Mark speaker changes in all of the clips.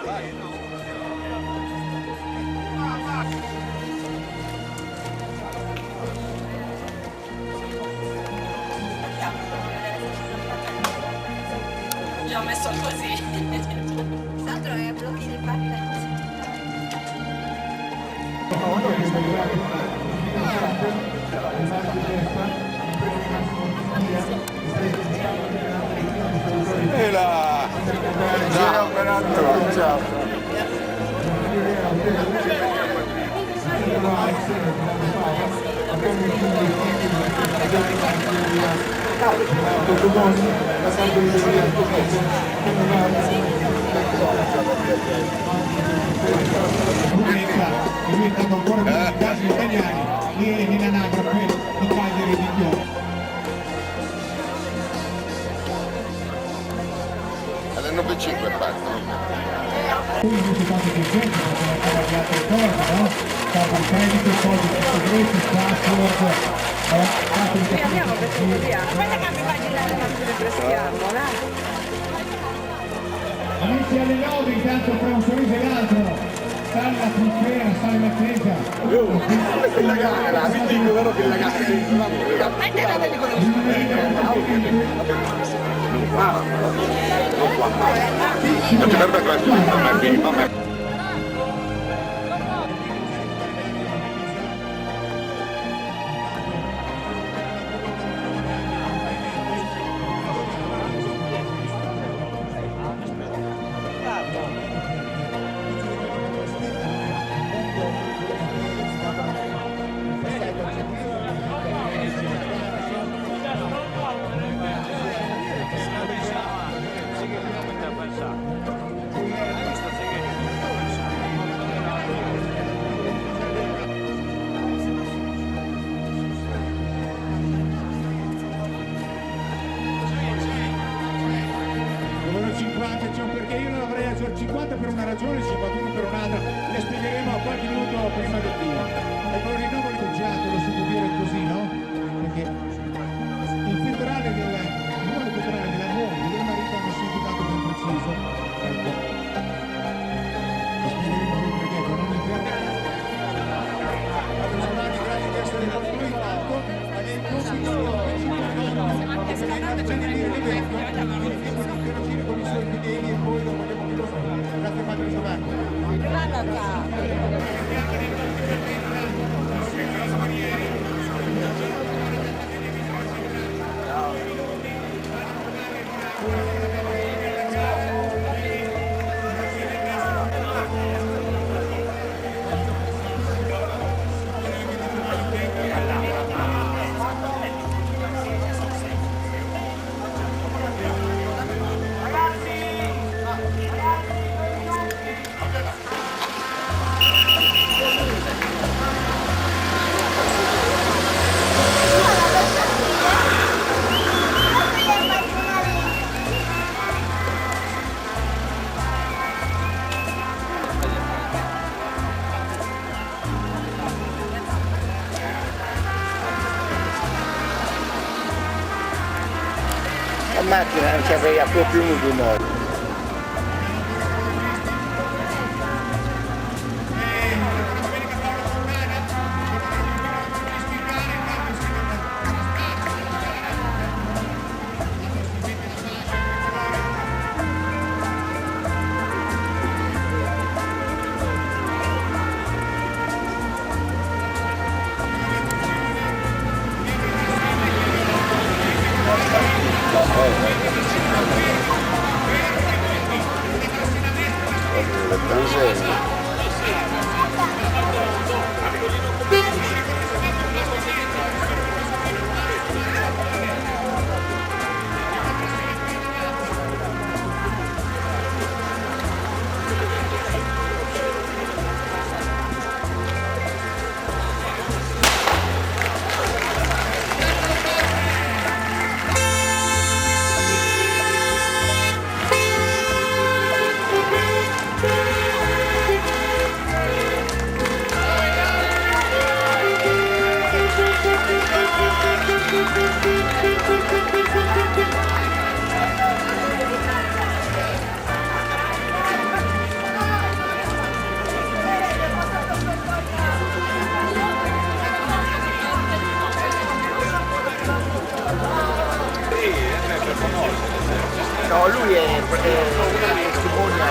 Speaker 1: Ci ho messo così.
Speaker 2: Sandro è blocchi di partenza.
Speaker 3: E là! Ciao operatore, ciao!
Speaker 4: Diventano ancora più casi italiani e in anagrafe di Cagliari di Chioro.
Speaker 3: Alle 9.05 partono.
Speaker 4: Poi invece tanto di gente possono fare le altre cose, no? Capo il credito, codice segreti, password, fatto di
Speaker 1: Andiamo per via. Aspetta che mi fai girare la refreschiamo, dai.
Speaker 4: Amici alle 9 intanto tra un sorriso e l'altro. Sale l'atmosfera, sale l'attesa.
Speaker 3: La gara, mi dico vero che la gara non ti perde questo, vabbè.
Speaker 4: Perché io non avrei alzato il 50 per una ragione, il 51 per un'altra, le spiegheremo a qualche minuto prima del via. E con il rinnovo liturgiato lo si può dire così, no? Perché il federale del numero federale della Roma del marito ha un significato ben preciso. Ecco. Lo spiegheremo poi perché, per non entrare. Grazie di essere venuti qui intanto, alle anche scalando per l'evento, con i suoi fedeli e poi lo vogliamo dire. Grazie Padre Giovanni.
Speaker 3: La macchina non ci aveva proprio un rumore.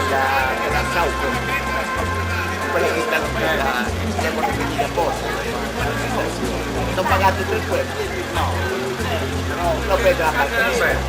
Speaker 3: della Sauco, quella che stanno devono venire a posto, sono pagati per quello? No, lo vedo la parte.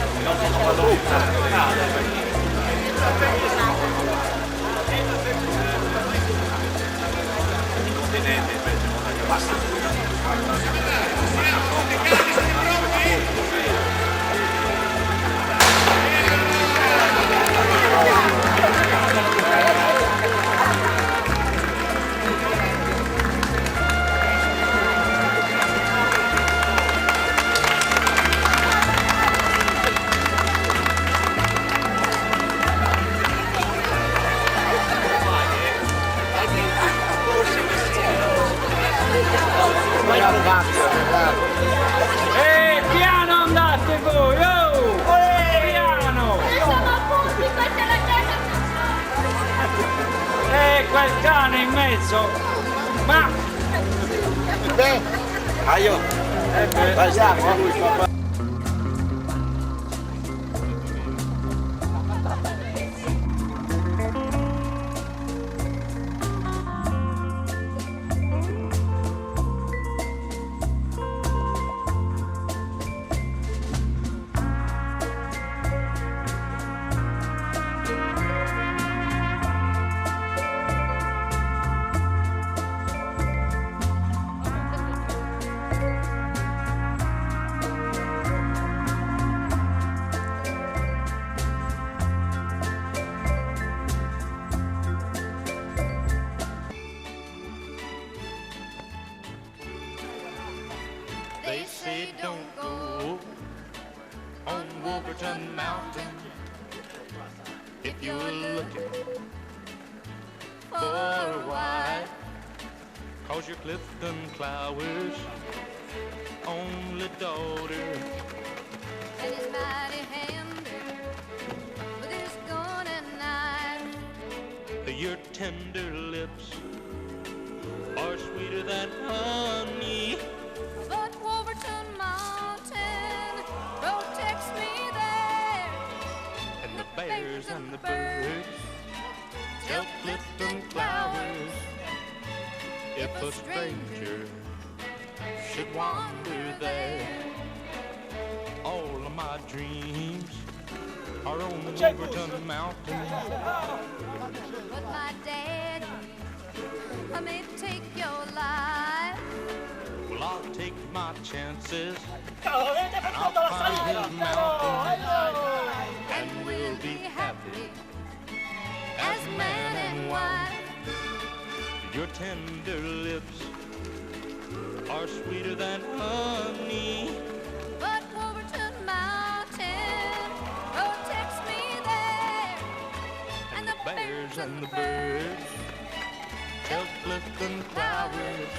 Speaker 5: Piano andate voi, oh! Piano!
Speaker 2: Siamo a punti, questa è la terra.
Speaker 5: Quel cane in mezzo! Ma!
Speaker 3: Beh, io, passiamo.
Speaker 6: They say don't go on Wolverton Mountain if you're looking for a wife, 'cause you're Clifton Clowers' only daughter.
Speaker 2: And he's mighty handy with his gun and knife.
Speaker 6: Your tender lips are sweeter than honey.
Speaker 2: But Wolverton Mountain protects me there.
Speaker 6: And the bears and the birds tell Clifton Clowers if a stranger should wander there. All of my dreams are on Wolverton Mountain.
Speaker 2: But my dad, I may take your life.
Speaker 6: Well, I'll take my chances and I'll climb his mountain and we'll be happy
Speaker 2: As man and wife.
Speaker 6: Your tender lips are sweeter than honey.
Speaker 2: But Wolverton Mountain protects me there.
Speaker 6: And the bears and the birds tell Clifton Clowers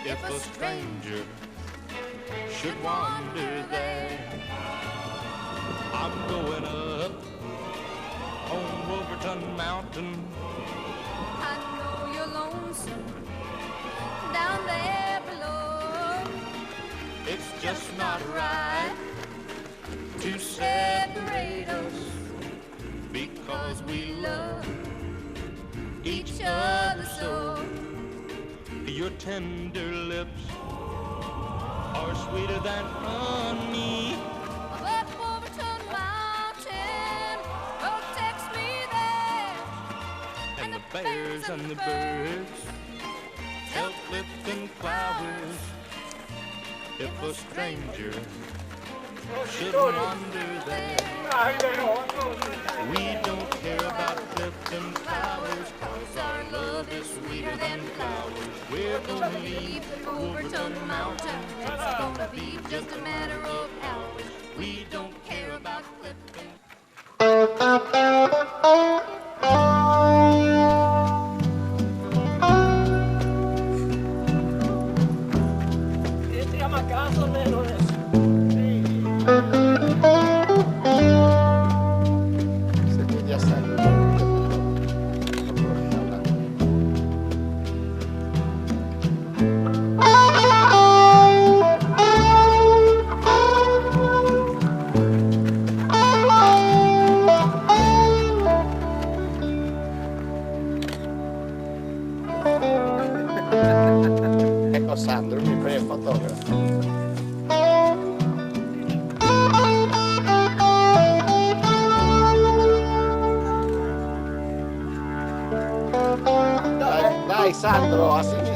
Speaker 6: if a stranger should wander there. I'm going up on Wolverton Mountain.
Speaker 2: I know you're lonesome down there below.
Speaker 6: It's just not right to separate us because we love each other so. Your tender lips are sweeter than honey.
Speaker 2: But Wolverton Mountain protects me there.
Speaker 6: And the bears and the birds tell Clifton Clowers if a stranger should wander there. We don't care about Clifton Clowers, 'cause our love is sweeter than flowers. We're gonna leave Wolverton Mountain. It's gonna be just a matter of hours. We don't care about Clifton.
Speaker 5: Entriamo a casa almeno adesso.
Speaker 3: Se vedi assai. vai Sandro a